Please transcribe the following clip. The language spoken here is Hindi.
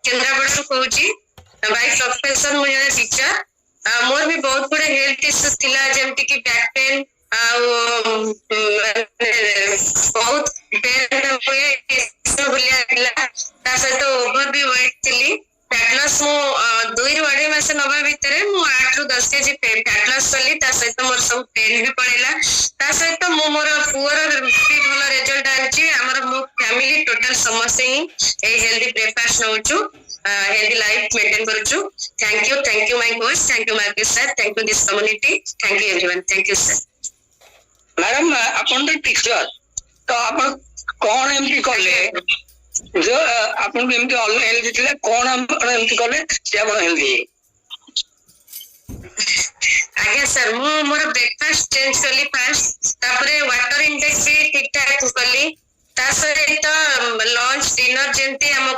केन्द्रापड़ा कहूँ बाय प्रोफेशन मुझे टीचर मोर भी बहुत गुड़े हेल्थ इश्यूज थिला जेमति कि बैक पेन बहुत पेन हुए सहित ओभर भी वेट थी फैट लॉस मु 2 ରୁ 2.5 मास नबा भितर मु 8 ରୁ 10 केजी फैट लॉस कली सहित मोर सब पेन भी पड़ेला सहित मु मोर पुअर भी भल रिजल्ट आछि हमर मो फैमिली टोटल समस्त ही ए हेल्दी ब्रेकफास्ट नउछु हेल्दी लाइफ मेंटेन करूछु thank you my coach thank you market sir thank you this community thank you everyone thank you sir madam अपन तो टीचर तो अपन कौन एमपी कले जो अपन एमपी ऑल हेल्दी थिले कौन अपन एमपी कले से अपन हेल्दी आगे सर मु मोर ब्रेकफास्ट चेंज करली फर्स्ट तापरे वाटर इनटेक भी ठीक ठाक करली ता सहित लंच डिनर जेंती हम